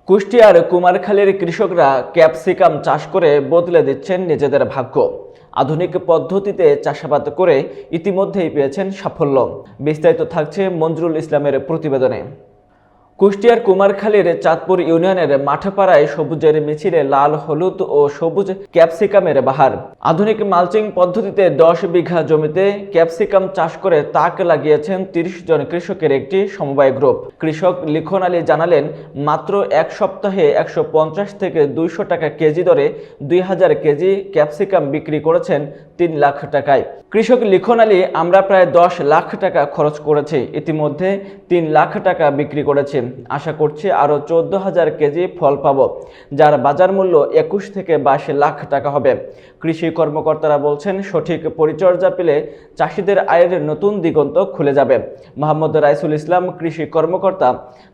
কুষ্টিয়ার কুমারখালীর কৃষকরা ক্যাপসিকাম চাষ করে বদলে দিচ্ছেন নিজেদের ভাগ্য। আধুনিক পদ্ধতিতে চাষাবাদ করে ইতিমধ্যেই পেয়েছেন সাফল্য। বিস্তারিত থাকছে মঞ্জুরুল ইসলামের প্রতিবেদনে। কুষ্টিয়ার কুমারখালীর চাঁদপুর ইউনিয়নের মাঠপাড়ায় সবুজের মিছিলে লাল, হলুদ ও সবুজ ক্যাপসিকামের বাহার। আধুনিক মালচিং পদ্ধতিতে 10 বিঘা জমিতে ক্যাপসিকাম চাষ করে তাক লাগিয়েছেন 30 জন কৃষকের একটি সমবায় গ্রুপ। কৃষক লিখন আলী জানালেন, মাত্র এক সপ্তাহে 150 থেকে 200 টাকা কেজি দরে 2000 কেজি ক্যাপসিকাম বিক্রি করেছেন 3 লাখ টাকায়। কৃষক লিখন আলী, আমরা প্রায় 10 লাখ টাকা খরচ করেছি, ইতিমধ্যে 3 লাখ টাকা বিক্রি করেছি। আশা করছি আরও 14,000 কেজি ফল পাব, যার বাজার মূল্য 21 থেকে 22 লাখ টাকা হবে। কৃষি কর্মকর্তারা বলছেন, সঠিক পরিচর্যা পেলে চাষিদের আয়ের নতুন দিগন্ত খুলে যাবে। মোহাম্মদ রাইসুল ইসলাম, কৃষি কর্মকর্তা,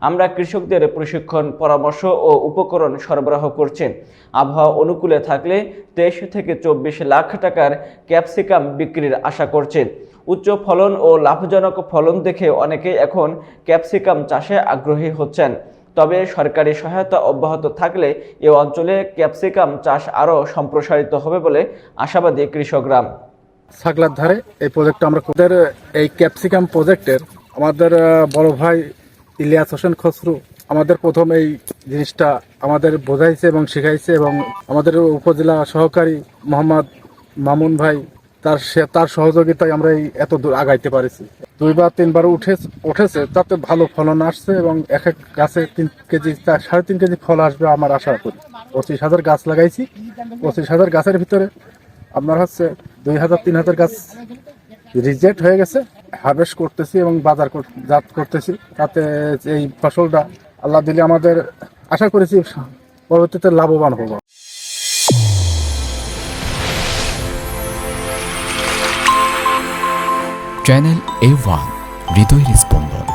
আমরা কৃষকদের প্রশিক্ষণ, পরামর্শ ও উপকরণ সরবরাহ করছি। আবহাওয়া অনুকূলে থাকলে 23 থেকে 24 লাখ টাকার ক্যাপসিকাম বিক্রির আশা করছি। উচ্চ ফলন ও লাভজনক ফলন দেখে অনেকেই এখন ক্যাপসিকাম চাষে আগ্রহী হচ্ছেন। তবে সরকারি সহায়তা অব্যাহত থাকলে এ অঞ্চলে ক্যাপসিকাম চাষ আরও সম্প্রসারিত হবে বলে আশাবাদী কৃষকরা। ছাগলার ধারে এই প্রজেক্টটা আমরা এই ক্যাপসিকাম প্রজেক্টের আমাদের বড় ভাই ইলিয়াস হোসেন খসরু আমাদের প্রথম এই জিনিসটা আমাদের বোঝাইছে এবং শিখাইছে, এবং আমাদের উপজেলা সহকারী মোহাম্মদ মামুন ভাই তার সহযোগিতায় আমরা এই এত দূর আগাইতে পারেছি। 2-3 বার উঠেছে, তাতে ভালো ফলন আসছে এবং এক এক গাছে 3 কেজি 3.5 কেজি ফল আসবে আমার আশা করি। 25,000 গাছ লাগাইছি। 25,000 গাছের ভিতরে আপনার 2,000-3,000 গাছ রিজেক্ট হয়ে গেছে। হারভেস্ট করতেছি এবং বাজারজাত করতেছি, তাতে এই ফসলটা আল্লাহ দিলে আমাদের আশা করেছি পরবর্তীতে লাভবান হব। চ্যানেল A1 হৃদয়ের স্পন্দন।